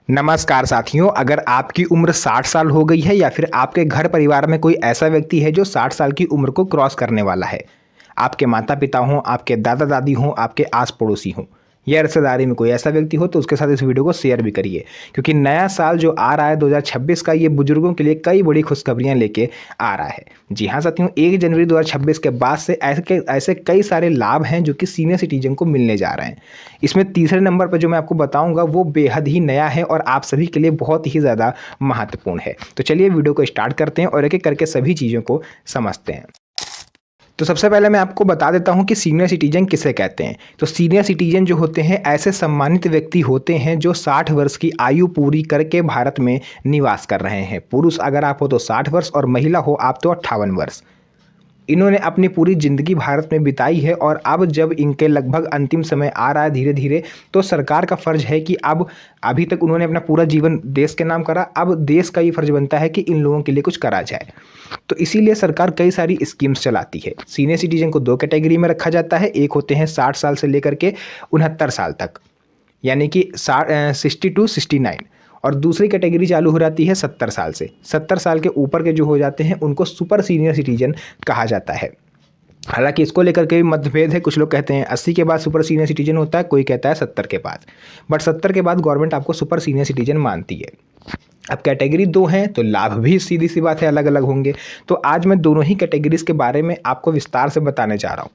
नमस्कार साथियों, अगर आपकी उम्र 60 साल हो गई है या फिर आपके घर परिवार में कोई ऐसा व्यक्ति है जो 60 साल की उम्र को क्रॉस करने वाला है, आपके माता पिता हों, आपके दादा दादी हों, आपके आस पड़ोसी हों या रिश्तेदारी में कोई ऐसा व्यक्ति हो तो उसके साथ इस वीडियो को शेयर भी करिए, क्योंकि नया साल जो आ रहा है 2026 का, ये बुजुर्गों के लिए कई बड़ी खुशखबरियां लेके आ रहा है। जी हाँ साथियों, 1 जनवरी 2026 के बाद से ऐसे कई सारे लाभ हैं जो कि सीनियर सिटीजन को मिलने जा रहे हैं। इसमें तीसरे नंबर पर जो मैं आपको बताऊंगा वो बेहद ही नया है और आप सभी के लिए बहुत ही ज़्यादा महत्वपूर्ण है। तो चलिए वीडियो को स्टार्ट करते हैं और एक एक करके सभी चीज़ों को समझते हैं। तो सबसे पहले मैं आपको बता देता हूं कि सीनियर सिटीजन किसे कहते हैं। तो सीनियर सिटीजन जो होते हैं ऐसे सम्मानित व्यक्ति होते हैं जो 60 वर्ष की आयु पूरी करके भारत में निवास कर रहे हैं। पुरुष अगर आप हो तो 60 वर्ष और महिला हो आप तो 58 वर्ष। इन्होंने अपनी पूरी ज़िंदगी भारत में बिताई है और अब जब इनके लगभग अंतिम समय आ रहा है धीरे धीरे, तो सरकार का फ़र्ज़ है कि अब अभी तक उन्होंने अपना पूरा जीवन देश के नाम करा, अब देश का ये फ़र्ज़ बनता है कि इन लोगों के लिए कुछ करा जाए। तो इसीलिए सरकार कई सारी स्कीम्स चलाती है। सीनियर सिटीजन को 2 कैटेगरी में रखा जाता है। एक होते हैं 60 साल से लेकर के 69 साल तक, यानी कि 60 टू 69, और दूसरी कैटेगरी चालू हो जाती है 70 साल से। 70 साल के ऊपर के जो हो जाते हैं उनको सुपर सीनियर सिटीजन कहा जाता है। हालांकि इसको लेकर के भी मतभेद है। कुछ लोग कहते हैं 80 के बाद सुपर सीनियर सिटीजन होता है, कोई कहता है 70 के बाद, बट 70 के बाद गवर्नमेंट आपको सुपर सीनियर सिटीजन मानती है। अब कैटेगरी 2 हैं तो लाभ भी सीधी सी बात है अलग अलग होंगे। तो आज मैं दोनों ही कैटेगरीज के बारे में आपको विस्तार से बताने जा रहा हूँ।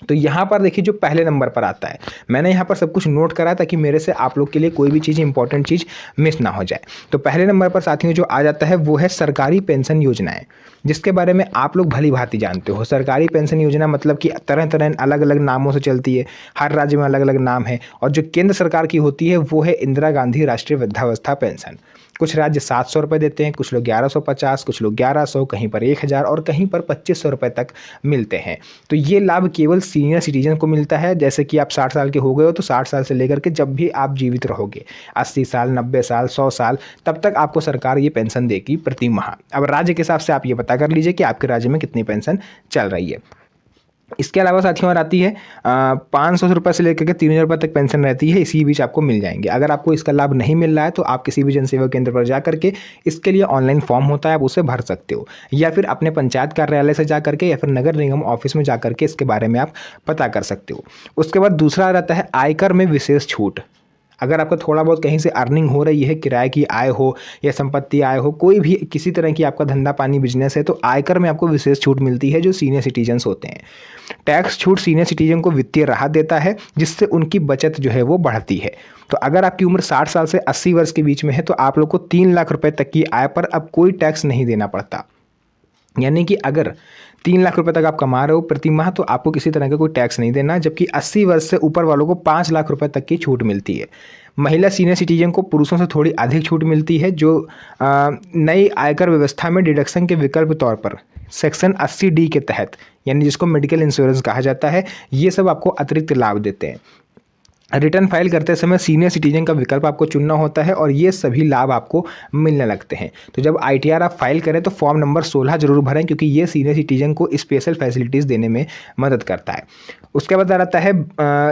तो यहाँ पर देखिए, जो पहले नंबर पर आता है, मैंने यहाँ पर सब कुछ नोट करा ताकि मेरे से आप लोग के लिए कोई भी चीज़ इंपॉर्टेंट चीज़ मिस ना हो जाए। तो पहले नंबर पर साथियों जो आ जाता है वो है सरकारी पेंशन योजनाएं, जिसके बारे में आप लोग भली भांति जानते हो। सरकारी पेंशन योजना मतलब कि तरह तरह अलग अलग नामों से चलती है, हर राज्य में अलग अलग नाम है। और जो केंद्र सरकार की होती है वो है इंदिरा गांधी राष्ट्रीय वृद्धावस्था पेंशन। कुछ राज्य 700 रुपये देते हैं, कुछ लोग 1150, कुछ लोग 1100, कहीं पर 1000 और कहीं पर 2500 रुपये तक मिलते हैं। तो ये लाभ केवल सीनियर सिटीजन को मिलता है। जैसे कि आप 60 साल के हो गए हो तो 60 साल से लेकर के जब भी आप जीवित रहोगे, 80 साल, 90 साल, 100 साल, तब तक आपको सरकार ये पेंशन देगी प्रति माह। अब राज्य के हिसाब से आप ये पता कर लीजिए कि आपके राज्य में कितनी पेंशन चल रही है। इसके अलावा साथियों और आती है 500 रुपये से लेकर के 3000 रुपये तक पेंशन रहती है। इसी बीच आपको मिल जाएंगे। अगर आपको इसका लाभ नहीं मिल रहा है तो आप किसी भी जनसेवा केंद्र पर जा करके, इसके लिए ऑनलाइन फॉर्म होता है, आप उसे भर सकते हो, या फिर अपने पंचायत कार्यालय से जा करके या फिर नगर निगम ऑफिस में जा करके इसके बारे में आप पता कर सकते हो। उसके बाद दूसरा रहता है आयकर में विशेष छूट। अगर आपका थोड़ा बहुत कहीं से अर्निंग हो रही है, किराए की आय हो या संपत्ति आय हो, कोई भी किसी तरह की आपका धंधा पानी बिजनेस है, तो आयकर में आपको विशेष छूट मिलती है जो सीनियर सिटीजन्स होते हैं। टैक्स छूट सीनियर सिटीजन को वित्तीय राहत देता है, जिससे उनकी बचत जो है वो बढ़ती है। तो अगर आपकी उम्र 60 साल से 80 वर्ष के बीच में है तो आप लोग को 3 लाख रुपए तक की आय पर अब कोई टैक्स नहीं देना पड़ता। यानी कि अगर 3 लाख रुपए तक आप कमा रहे हो प्रति माह तो आपको किसी तरह का कोई टैक्स नहीं देना, जबकि 80 वर्ष से ऊपर वालों को 5 लाख रुपए तक की छूट मिलती है। महिला सीनियर सिटीजन को पुरुषों से थोड़ी अधिक छूट मिलती है, जो नई आयकर व्यवस्था में डिडक्शन के विकल्प तौर पर सेक्शन 80D के तहत, यानी जिसको मेडिकल इंश्योरेंस कहा जाता है, ये सब आपको अतिरिक्त लाभ देते हैं। रिटर्न फाइल करते समय सीनियर सिटीजन का विकल्प आपको चुनना होता है और ये सभी लाभ आपको मिलने लगते हैं। तो जब ITR आप फाइल करें तो फॉर्म नंबर 16 जरूर भरें, क्योंकि ये सीनियर सिटीजन को स्पेशल फैसिलिटीज़ देने में मदद करता है। उसके बाद आता है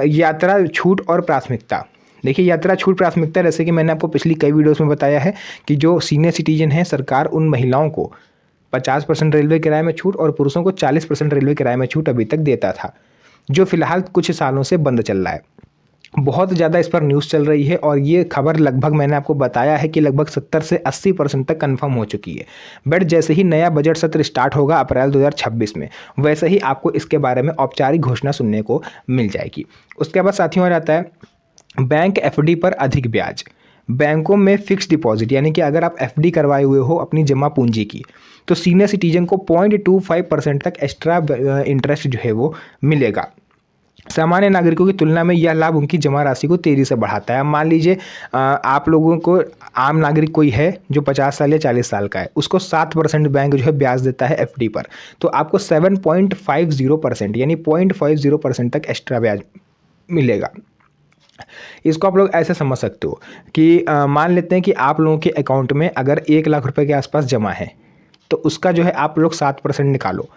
यात्रा छूट और प्राथमिकता। देखिए, यात्रा छूट प्राथमिकता, जैसे कि मैंने आपको पिछली कई वीडियोस में बताया है कि जो सीनियर सिटीजन है, सरकार उन महिलाओं को 50% रेलवे किराए में छूट और पुरुषों को 40% रेलवे किराए में छूट अभी तक देता था, जो फिलहाल कुछ सालों से बंद चल रहा है। बहुत ज़्यादा इस पर न्यूज़ चल रही है और ये खबर लगभग मैंने आपको बताया है कि लगभग 70 से 80% तक कंफर्म हो चुकी है। बट जैसे ही नया बजट सत्र स्टार्ट होगा अप्रैल 2026 में, वैसे ही आपको इसके बारे में औपचारिक घोषणा सुनने को मिल जाएगी। उसके बाद साथियों आ जाता है बैंक FD पर अधिक ब्याज। बैंकों में फिक्स डिपॉजिट, यानी कि अगर आप FD करवाए हुए हो अपनी जमा पूंजी की, तो सीनियर सिटीजन को 0.25% तक एक्स्ट्रा इंटरेस्ट जो है वो मिलेगा। सामान्य नागरिकों की तुलना में यह लाभ उनकी जमा राशि को तेज़ी से बढ़ाता है। मान लीजिए आप लोगों को, आम नागरिक कोई है जो 50 साल या 40 साल का है, उसको 7% बैंक जो है ब्याज देता है FD पर, तो आपको 7.50% यानी 0.50% तक एक्स्ट्रा ब्याज मिलेगा। इसको आप लोग ऐसे समझ सकते हो कि मान लेते हैं कि आप लोगों के अकाउंट में अगर 1 लाख रुपए के आसपास जमा है, तो उसका जो है आप लोग 7% निकालो,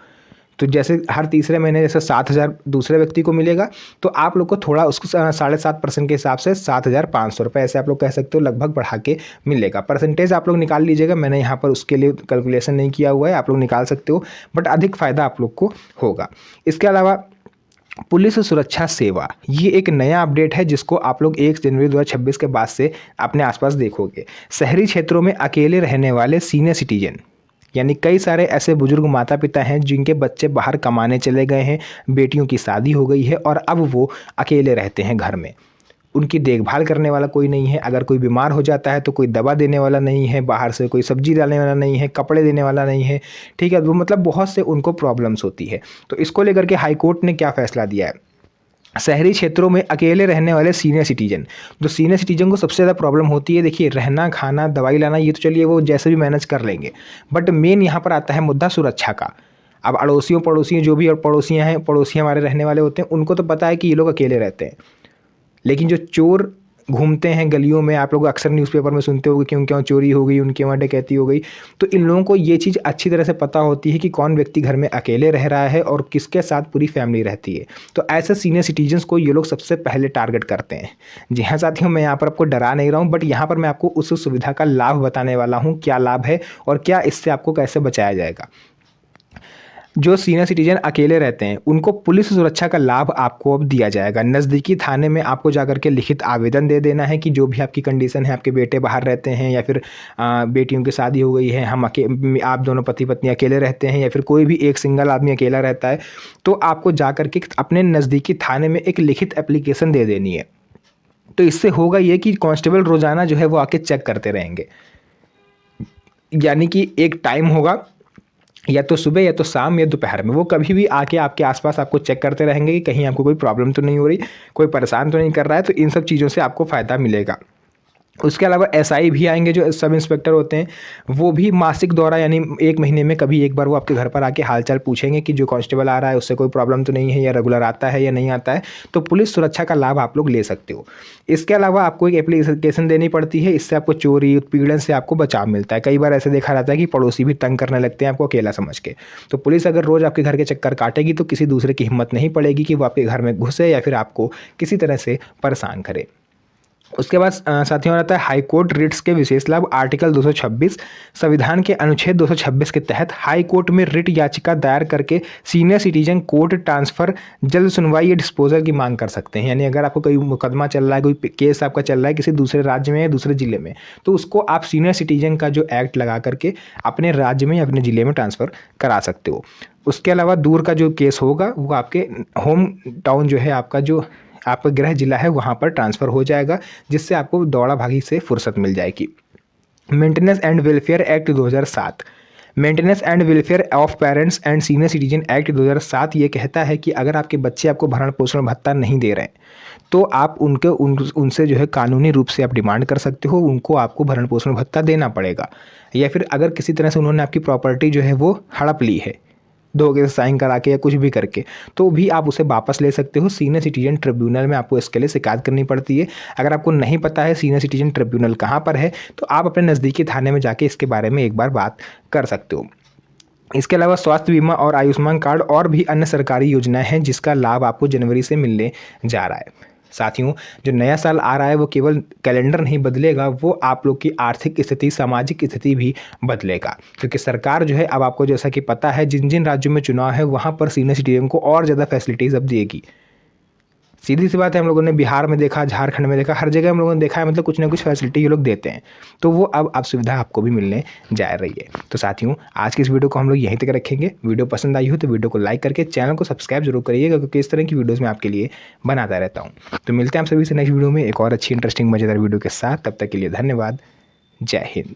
तो जैसे हर तीसरे महीने जैसे 7,000 दूसरे व्यक्ति को मिलेगा, तो आप लोग को थोड़ा उसको 7.5% के हिसाब से 7,500 रुपये ऐसे आप लोग कह सकते हो लगभग बढ़ा के मिलेगा। परसेंटेज आप लोग निकाल लीजिएगा, मैंने यहाँ पर उसके लिए कैलकुलेशन नहीं किया हुआ है, आप लोग निकाल सकते हो, बट अधिक फ़ायदा आप लोग को होगा। इसके अलावा पुलिस सुरक्षा सेवा, ये एक नया अपडेट है जिसको आप लोग 1 जनवरी 2026 के बाद से अपने आसपास देखोगे। शहरी क्षेत्रों में अकेले रहने वाले सीनियर सिटीजन, यानी कई सारे ऐसे बुजुर्ग माता पिता हैं जिनके बच्चे बाहर कमाने चले गए हैं, बेटियों की शादी हो गई है और अब वो अकेले रहते हैं घर में। उनकी देखभाल करने वाला कोई नहीं है, अगर कोई बीमार हो जाता है तो कोई दवा देने वाला नहीं है, बाहर से कोई सब्जी डालने वाला नहीं है, कपड़े देने वाला नहीं है, ठीक है। वो मतलब बहुत से उनको प्रॉब्लम्स होती है। तो इसको लेकर के हाई कोर्ट ने क्या फ़ैसला दिया है, शहरी क्षेत्रों में अकेले रहने वाले सीनियर सिटीजन, जो सीनियर सिटीजन को सबसे ज़्यादा प्रॉब्लम होती है, देखिए रहना खाना दवाई लाना ये तो चलिए वो जैसे भी मैनेज कर लेंगे, बट मेन यहाँ पर आता है मुद्दा सुरक्षा का। अब अड़ोसियों पड़ोसियों जो भी और पड़ोसियाँ हैं, पड़ोसी हमारे रहने वाले होते हैं, उनको तो पता है कि ये लोग अकेले रहते हैं, लेकिन जो चोर घूमते हैं गलियों में, आप लोग अक्सर न्यूज़पेपर में सुनते होंगे कि उनके वहाँ चोरी हो गई, उनके वहाँ डकैती हो गई, तो इन लोगों को ये चीज़ अच्छी तरह से पता होती है कि कौन व्यक्ति घर में अकेले रह रहा है और किसके साथ पूरी फैमिली रहती है। तो ऐसे सीनियर सिटीजन्स को ये लोग सबसे पहले टारगेट करते हैं। जी हाँ साथियों, मैं यहाँ पर आपको डरा नहीं रहा हूँ, बट यहाँ पर मैं आपको उस सुविधा का लाभ बताने वाला हूँ, क्या लाभ है और क्या इससे आपको कैसे बचाया जाएगा। जो सीनियर सिटीजन अकेले रहते हैं उनको पुलिस सुरक्षा का लाभ आपको अब दिया जाएगा। नज़दीकी थाने में आपको जाकर के लिखित आवेदन दे देना है कि जो भी आपकी कंडीशन है, आपके बेटे बाहर रहते हैं या फिर बेटियों की शादी हो गई है, आप दोनों पति पत्नी अकेले रहते हैं या फिर कोई भी एक सिंगल आदमी अकेला रहता है, तो आपको जाकर के अपने नज़दीकी थाने में एक लिखित एप्लीकेशन दे देनी है। तो इससे होगा ये कि कांस्टेबल रोज़ाना जो है वो आके चेक करते रहेंगे, यानी कि एक टाइम होगा या तो सुबह या तो शाम या दोपहर में, वो कभी भी आके आपके आसपास आपको चेक करते रहेंगे कि कहीं आपको कोई प्रॉब्लम तो नहीं हो रही, कोई परेशान तो नहीं कर रहा है। तो इन सब चीज़ों से आपको फ़ायदा मिलेगा। उसके अलावा एसआई भी आएंगे, जो सब इंस्पेक्टर होते हैं, वो भी मासिक दौरा यानी 1 महीने में कभी एक बार वो आपके घर पर आके हालचाल पूछेंगे कि जो कांस्टेबल आ रहा है उससे कोई प्रॉब्लम तो नहीं है, या रेगुलर आता है या नहीं आता है। तो पुलिस सुरक्षा का लाभ आप लोग ले सकते हो। इसके अलावा आपको एक एप्लीकेशन देनी पड़ती है, इससे आपको चोरी उत्पीड़न से आपको बचाव मिलता है। कई बार ऐसे देखा जाता है कि पड़ोसी भी तंग करने लगते हैं आपको अकेला समझ के, तो पुलिस अगर रोज़ आपके घर के चक्कर काटेगी तो किसी दूसरे की हिम्मत नहीं पड़ेगी कि वो आपके घर में घुसे या फिर आपको किसी तरह से परेशान करे। उसके बाद साथियों आता है हाई कोर्ट रिट्स के विशेष लाभ। आर्टिकल 226 संविधान के अनुच्छेद 226 के तहत हाई कोर्ट में रिट याचिका दायर करके सीनियर सिटीजन कोर्ट ट्रांसफ़र, जल्द सुनवाई या डिस्पोजल की मांग कर सकते हैं। यानी अगर आपको कोई मुकदमा चल रहा है, कोई केस आपका चल रहा है किसी दूसरे राज्य में या दूसरे ज़िले में, तो उसको आप सीनियर सिटीजन का जो एक्ट लगा करके अपने राज्य में या अपने ज़िले में ट्रांसफ़र करा सकते हो। उसके अलावा दूर का जो केस होगा वो आपके होम टाउन जो है आपका, जो आपका गृह जिला है, वहाँ पर ट्रांसफ़र हो जाएगा, जिससे आपको दौड़ा भागी से फुर्सत मिल जाएगी। Maintenance and welfare act 2007, maintenance and welfare of parents and senior citizen act 2007 ये कहता है कि अगर आपके बच्चे आपको भरण पोषण भत्ता नहीं दे रहे हैं तो आप उनसे जो है कानूनी रूप से आप डिमांड कर सकते हो, उनको आपको भरण पोषण भत्ता देना पड़ेगा। या फिर अगर किसी तरह से उन्होंने आपकी प्रॉपर्टी जो है वो हड़प ली है, धोखे से साइन करा के या कुछ भी करके, तो भी आप उसे वापस ले सकते हो। सीनियर सिटीजन ट्रिब्यूनल में आपको इसके लिए शिकायत करनी पड़ती है। अगर आपको नहीं पता है सीनियर सिटीजन ट्रिब्यूनल कहाँ पर है, तो आप अपने नज़दीकी थाने में जाके इसके बारे में एक बार बात कर सकते हो। इसके अलावा स्वास्थ्य बीमा और आयुष्मान कार्ड और भी अन्य सरकारी योजनाएं हैं जिसका लाभ आपको जनवरी से मिलने जा रहा है। साथियों, जो नया साल आ रहा है वो केवल कैलेंडर नहीं बदलेगा, वो आप लोग की आर्थिक स्थिति, सामाजिक स्थिति भी बदलेगा, क्योंकि सरकार जो है अब आपको जैसा कि पता है जिन जिन राज्यों में चुनाव है वहाँ पर सीनियर सिटीजन को और ज़्यादा फैसिलिटीज़ अब देगी। सीधी सी बात है, हम लोगों ने बिहार में देखा, झारखंड में देखा, हर जगह हम लोगों ने देखा है, मतलब कुछ ना कुछ फैसिलिटी ये लोग देते हैं, तो वो अब सुविधा आपको भी मिलने जा रही है। तो साथियों, आज की इस वीडियो को हम लोग यहीं तक रखेंगे। वीडियो पसंद आई हो तो वीडियो को लाइक करके चैनल को सब्सक्राइब जरूर करिएगा, क्योंकि इस तरह की वीडियोज़ मैं आपके लिए बनाता रहता हूँ। तो मिलते हैं आप सभी से नेक्स्ट वीडियो में एक और अच्छी इंटरेस्टिंग मज़ेदार वीडियो के साथ। तब तक के लिए धन्यवाद। जय हिंद।